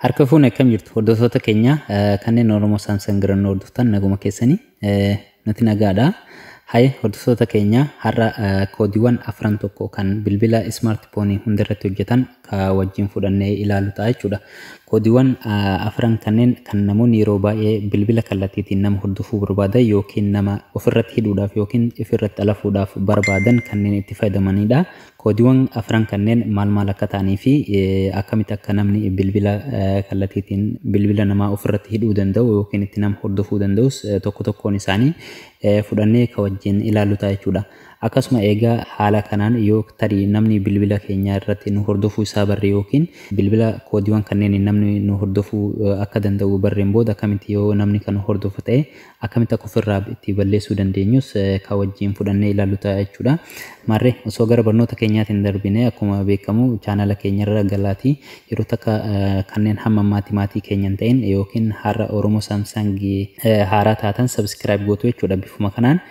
Harka fuune akkam jirtu hordoftoota keenya kanneen Oromoo Samsung Grand hordoftan naguma keessanii nuti nagaadha. Hai hordoftoota keenya har'a koodiiwwan afran tokko kan bilbila smartphone hundarratti hojjetan ka wajjin fudhannee ilaalu ta'a jechuudha. Koodiiwwan afran kanneen kan namoonni yeroo baay'ee bilbila kallattiitiin nama hordofuu barbaadan yookiin nama ofirratti hidhuudhaaf yookiin ofirratti alafuudhaaf barbaadan kanneen itti fayyadamanidha. Koodiiwwan afran kanneen maal akka ta'anii fi akkamitti akka namni bilbila kallattiitiin bilbila namaa ofirratti hidhuu danda'u yookiin itti nama hordofuu danda'us tokko tokkoon isaanii fudhannee ka wajjin ilaalu ta'a jechuudha. Akkasuma egaa haala kanaan yoo tarii namni bilbila keenya irratti nu hordofuu isaa barre yookiin bilbila koodiiwwan kanneen namni nu hordofuu akka danda'u barreen booda akkamitti yoo namni kan hordofu ta'e akkamitti akka ofirraa itti balleessuu dandeenyus ka wajjin fudhannee ilaalu ta'a jechuudha. Marree osoo gara barnoota keenyaatiin darbine akkuma beekamu chaanala keenyarra galaatii yeroo takka kanneen hamma maatii keenyan ta'in yookiin har'a Oromoo Samsung haaraa taatan subscribe gootu jechuudha. Bifuma kanaan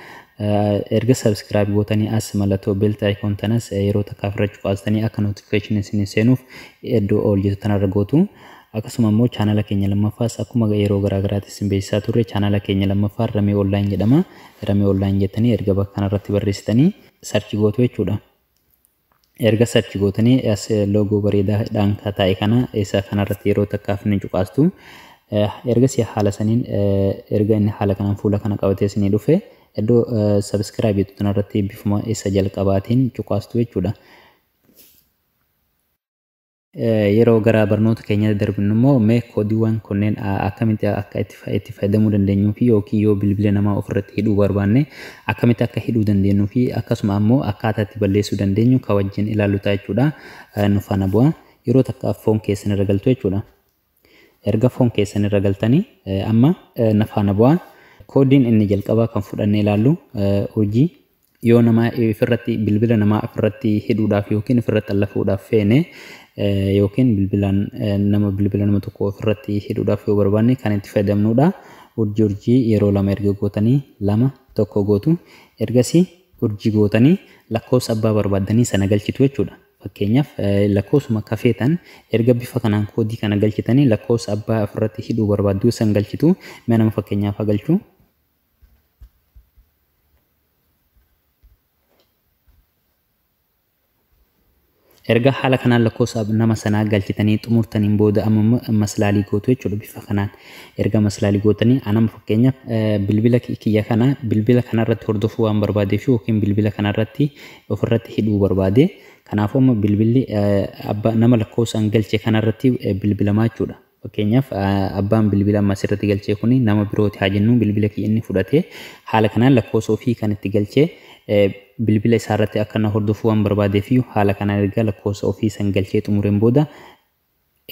erga subscribe gootanii as mallattoo bell icon tanas yeroo takka afrachuu qaastanii akka notification isin seenuuf iddoo ol jirtu tanarra gootu. Akkasuma immoo chaanala keenya lammaffaas akkuma yeroo garaagaraatti isin beeksisaa turre chaanala keenya lammaffaa Ramee Online jedhama. Ramee Online jettanii erga bakka kanarratti barreessitanii search gootu jechuudha. Erga search gootanii as logo bareedaadhaan taa'e kana isa kanarratti yeroo takkaaf ni cuqaastu. Erga si haala saniin erga inni haala kanaan fuula kana qabatee isinii dhufe iddoo subscribe jettu tanarratti bifuma isa jalqabaatiin cuqaastu jechuudha. Yeroo gara barnoota keenya darbinu immoo mee koodiiwwan kunneen akkamitti akka itti fayyadamuu dandeenyuu fi yookiin yoo bilbila namaa ofirratti hidhuu barbaanne akkamitti akka hidhuu dandeenyuu fi akkasuma immoo akkaataa itti balleessuu dandeenyu ka wajjin ilaalu ta'a jechuudha. Nu faana bu'aa yeroo takka foon keessan irra galtu jechuudha. Erga foon keessan irra galtanii amma na faana bu'aa. Koodiin inni jalqabaa kan fudhannee ilaallu hojii yoo nama ofirratti bilbila namaa ofirratti hidhuudhaaf yookiin ofirratti alafuudhaaf feene yookiin bilbila nama tokko ofirratti hidhuudhaaf yoo barbaanne kan itti fayyadamnudha. Urjii yeroo lama erga gootanii lama tokko gootu ergasii urjii gootanii lakkoofsa abbaa barbaadanii sana galchitu jechuudha. Fakkeenyaaf lakkoofsuma kafeetan erga bifa kanaan koodii kana galchitanii lakkoofsa abbaa ofirratti hidhuu barbaaddu san galchitu. Mee nama fakkeenyaaf galchu. Erga haala kanaan lakkoofsa nama sanaa galchitanii xumurtaniin booda amma maslaalii gootu jechuudha. Bifa kanaan erga maslaalii gootanii anama fakkeenyaaf bilbila kiyya kana bilbila kanarratti hordofuu waan barbaadeef yookiin bilbila kanarratti ofirratti hidhuu barbaade kanaafuu bilbilli nama lakkoofsaan galche kanarratti bilbilamaa jechuudha. Fakkeenyaaf abbaan bilbila amma asirratti galchee kuni nama birooti haa jennu bilbila kiyya inni fudhatee haala kanaan lakkoofsa ofii kan itti galchee bilbila isaarratti akka na hordofuu waan barbaadeef haala kanaan erga lakkoofsa ofii san galchee xumureen booda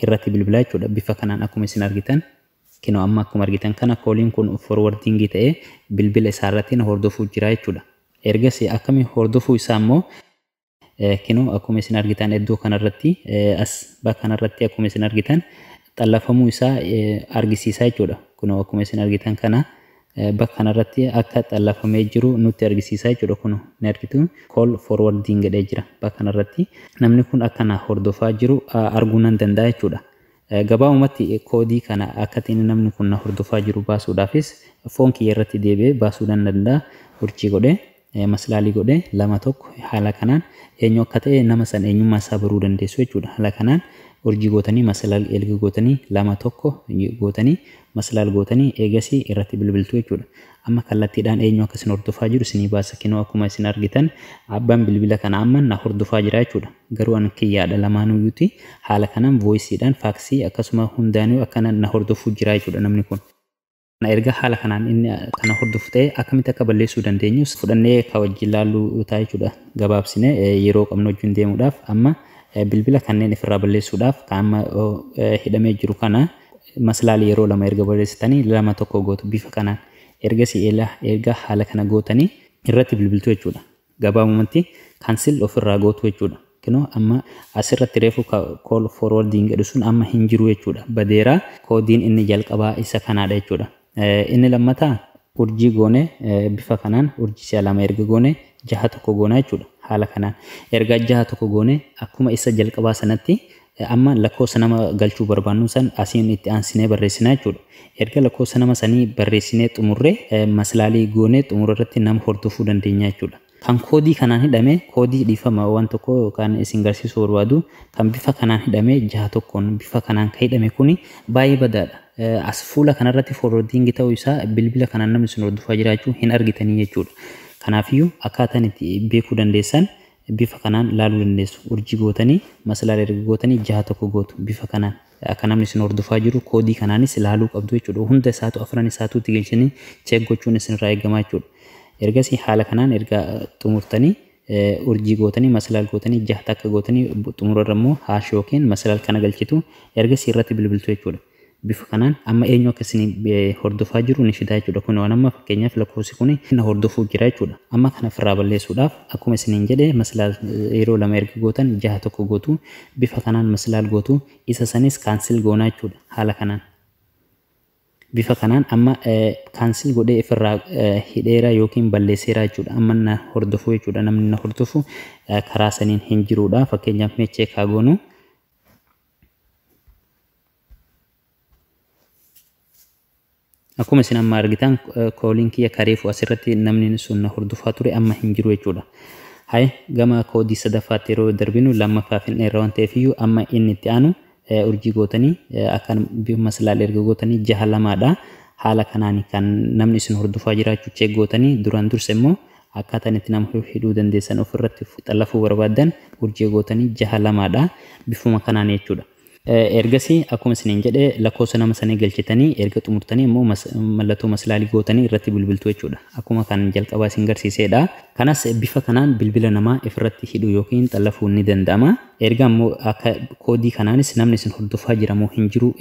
irratti bilbilaa jechuudha. Bifa kanaan akkuma isin argitan kinoo amma akkuma argitan kana kooliin kun forwarding ta'ee bilbila isaarratti na hordofuu jira jechuudha. Ergas akkami hordofuu isaa immoo kinoo akkuma isin argitan iddoo kanarratti as bakka kanarratti akkuma isin argitan xallafamuu isaa argisiisaa jechuudha. Kunoo akkuma isin argitan kana bakka kanarratti akka xallafamee jiru nutti argisiisaa jechuudha. Kun ni argitu call forwarding jedhee jira. Bakka kanarratti namni kun akka na hordofaa jiru arguu nan danda'a jechuudha. Gabaabumatti koodii kana akkaatiin namni kun na hordofaa jiru baasuudhaafis foon kiyya irratti deebi'ee baasuu nan danda'a. Urjii godhee maslaalii godhee lama tokko haala kanaan eenyu akka ta'e nama san eenyummaa isaa baruu dandeessu jechuudha. Haala kanaan urjii gootanii maslaal erga gootanii lama tokko gootanii maslaal gootanii eegasii irratti bilbiltu jechuudha. Amma kallattiidhaan eenyu akka isin hordofaa jiru isinii baasa. Kinoo akkuma isin argitan abbaan bilbila kana amma na hordofaa jira jechuudha. Garuu an kiyyaadha lamaanuyyuuti haala kanaan voisiidhaan faaksii akkasuma hundaanuu akkana na hordofuu jira jechuudha namni kun. Erga haala kanaan inni kana hordofu ta'e akkamitti akka balleessuu dandeenyus fudhannee ka wajjin ilaallu ta'a jechuudha. Gabaabsine yeroo qabnu wajjin deemuudhaaf amma bilbila kanneen ofirraa balleessuudhaaf kan amma hidhamee jiru kana maslaalii yeroo lama erga balleessitanii lama tokko gootu bifa kanaan ergasii erga haala kana gootanii irratti bilbiltu jechuudha. Gabaabumatti cancel ofirraa gootu jechuudha. Kinoo amma asirratti reefu call forwarding jedhu sun amma hin jiru jechuudha. Badeera koodiin inni jalqabaa isa kanaadha jechuudha. Inni lammataa urjii goone bifa kanaan urjii si'a lama erga goone jaha tokko goona jechuudha. haala kanaan erga jaha tokko goone akkuma isa jalqabaa sanatti amma lakkoofsa nama galchuu barbaannu san asiin itti aansinee barreessinaa jechuudha. Erga lakkoofsa nama sanii barreessinee xumurree maslaalii goonee xumura irratti nama hordofuu dandeenya jechuudha. Kan koodii kanaan hidhame koodii dhiifama waan tokko yookaan isin garsiisuu barbaadu kan bifa kanaan hidhame jaha tokkoon bifa kanaan kan hidhame kuni baay'ee badaadha. As fuula kanarratti forwarding ta'uu isaa bilbila kanaan namni sun hordofaa jiraachuu hin argitanii jechuudha. Kanaafiyyuu akkaataan itti beekuu dandeessan bifa kanaan laaluu dandeessu. Urjii gootanii maslaala erga gootanii jaha tokko gootu bifa kanaan akka namni sun hordofaa jiru koodii kanaanis laaluu qabdu jechuudha. Hunda isaatu afran isaatu itti galchanii check gochuun isinirraa eegamaa jechuudha. Ergasii haala kanaan erga xumurtanii urjii gootanii maslaal gootanii jaha takka gootanii xumurarra immoo haash yookiin maslaal kana galchitu ergasii irratti bilbiltu jechuudha. Bifa kanaan amma eenyu akka isin hordofaa jiru ni fidaa jechuudha. Kun waan amma fakkeenyaaf lakkoofsi kun na hordofuu jira jechuudha. Amma kana ofirraa balleessuudhaaf akkuma isiniin jedhe maslaal yeroo lama erga gootan jaha tokko gootu bifa kanaan maslaal gootu isa sanis kaansil goonaa jechuudha. Haala kanaan bifa kanaan amma kaansil godhee ofirraa hidheera yookiin balleesseera jechuudha. Amma na hordofuu jechuudha. Namni na hordofu karaa saniin hin jiruudha. Fakkeenyaaf mechee kaagoonu akkuma isin amma argitan kooliin kiyya kareefu asirratti namni sun na hordofaa ture amma hin jiru jechuudha. Hai gama koodii sadaffaatti yeroo darbinu lammaffaa finneerra waan ta'eefiyyuu amma inni itti aanu urjii gootanii akkan bifa maslaal erga gootanii jaha lamaadha. Haala kanaan kan namni isin hordofaa jiraachuu check gootanii duraan dursa immoo akkaataan itti nama hidhuu dandeessan ofirratti xallafuu barbaadan urjii gootanii jaha lamaadha. Bifuma kanaan jechuudha. Ergasii akkuma isiniin jedhe lakkoofsa nama sanii galchitanii erga xumurtanii immoo mallattoo maslaalii gootanii irratti bilbiltu jechuudha. Akkuma kan jalqabaa isin garsiisedha. Kanas bifa kanaan bilbila namaa ifirratti hidhuu yookiin xallafuun ni danda'ama. Erga immoo akka koodii kanaanis namni isin hordofaa jiramoo hin jiru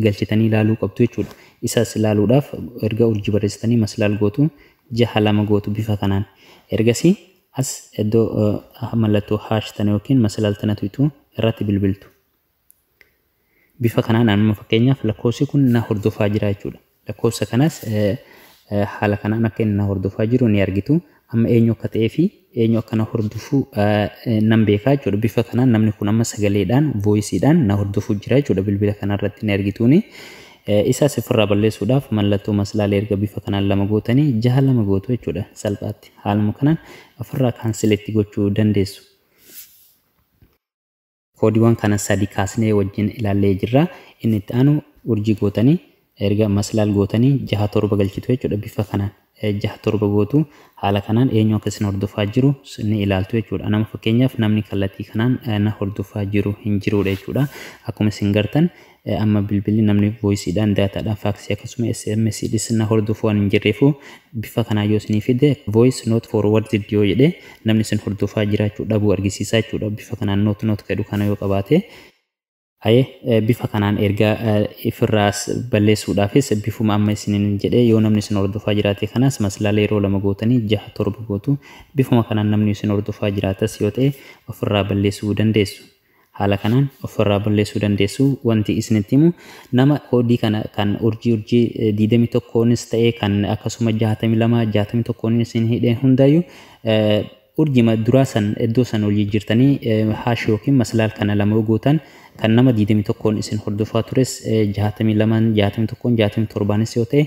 galchitanii ilaaluu qabdu jechuudha. Isas ilaaluudhaaf erga urjii barreessitanii maslaal gootu jaha lama gootu bifa kanaan. Ergasii as iddoo mallattoo haash tana yookiin maslaal tanatu irratti bilbiltu. Bifa kanaan amma fakkeenyaaf lakkoofsi kun na hordofaa jira jechuudha. Lakkoofsa kanas haala kanaan akka inni na hordofaa jiru ni argitu. Amma eenyu akka ta'ee fi eenyu akka na hordofuu nan beekaa jechuudha. Bifa kanaan namni kun amma sagaleedhaan voisiidhaan na hordofuu jira jechuudha. Bilbila kanarratti ni argituuni. Isaas ofirraa balleessuudhaaf mallattoo maslaalee erga bifa kanaan lama gootanii jaha lama gootu jechuudha. Salphaatti haaluma kanaan ofirraa kaansileetti gochuu dandeessu. Koodiiwwan kana sadi kaasnee wajjin ilaallee jirra. Inni itti aanu urjii gootanii erga maslaal gootanii jaha torba galchitu jechuudha. Bifa kanaan jaha torba gootu haala kanaan eenyu akka isin hordofaa jiru ni ilaaltu jechuudha. Nama fakkeenyaaf namni kallattii kanaan na hordofaa jiru hin jirudha jechuudha. Akkuma isin gartan amma bilbilli namni voisiidhaan daataadhaan faaksii akkasuma SMS na hordofuu waan hin jirreefu bifa kanaa yoo isinii fide voice not forwarded yoo jedhe namni isin hordofaa jiraachuu dhabuu argisiisaa jechuudha. Bifa kanaan not jedhu kana yoo qabaate bifa kanaan erga ifirraa balleessuudhaafis bifuma amma isiniin jedhe yoo namni isin hordofaa jiraate kanas maslaalee yeroo lama gootanii jaha torba gootu bifuma kanaan namni isin hordofaa jiraatas yoo ta'e ofirraa balleessuu dandeessu. Haala kanaan ofirraa balleessuu dandeessu. Wanti isinitti himu nama koodii kana kan urjii 21nis ta'e kan akkasuma 62 61 isin hidhee hundaayyuu urjii duraa san iddoo san ol jijjiirtanii haash yookiin maslaal kana lama gootan kan nama 21 isin hordofaa tures 62 61 67 yoo ta'e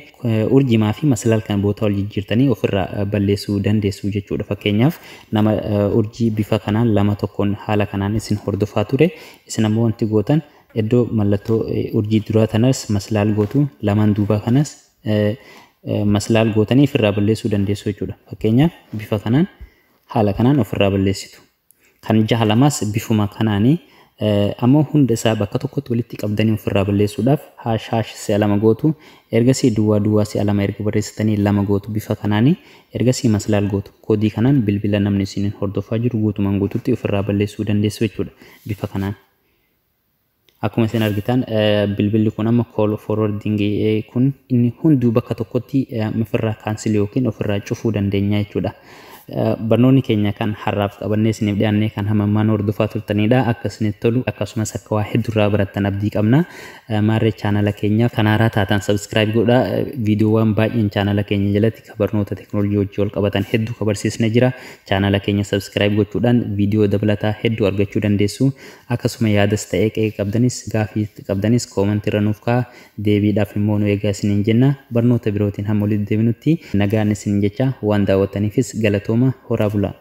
urjimaa fi maslaal kan boota ol jijjiirtanii ofirraa balleessuu dandeessu jechuudha. Fakkeenyaaf nama urjii bifa kanaan lama tokkoon haala kanaan isin hordofaa ture isin ammoo wanti gootan iddoo mallattoo urjii duraa tanas maslaal gootu lamaan duubaa kanas maslaal gootanii ofirraa balleessuu dandeessu jechuudha. Fakkeenyaaf bifa kanaan haala kanaan ofirraa balleessitu. Kan jaha lamaas bifuma kanaanii ammoo hunda isaa bakka tokkotti walitti qabdanii ofirraa balleessuudhaaf haash si'a lama gootu ergasii duwwaa si'a lama erga barreessitanii lama gootu bifa kanaanii ergasii maslaal gootu koodii kanaan bilbila namni isin hordofaa jiru guutumaan guututti ofirraa balleessuu dandeessu jechuudha. Bifa kanaan akkuma isin argitan bilbilli kun amma call forwarding kun inni hunduu bakka tokkotti ofirraa kaansil yookiin ofirraa cufuu dandeenya jechuudha. barnoonni keenya kan har'aaf qabannee isiniif dhiyaannee kan hamammaan hordofaa turtanidha. Akka isinitti tolu akkasumas akka waa hedduurraa barattan abdii qabna. Maarree chaanala keenya kan haaraa taatan subscribe godhaa. Viidiyoowwan baay'een chaanala keenya jalatti barnoota teekinooloojii wajjin wal qabatan hedduu barsiisnee jira. Chaanala keenya subscribe gochuudhaan viidiyoo dabalataa hedduu argachuu dandeessu. Akkasuma yaadas ta'ee qe'ee qabdanis gaafii qabdanis koomentii irra nuuf kaa'aa. Deebiidhaaf immoo nu eegaa isiniin jenna. Barnoota birootiin hamma walitti deebinutti nagaan isiniin jecha waan daawwattaniifis galatooma horaa bulaa.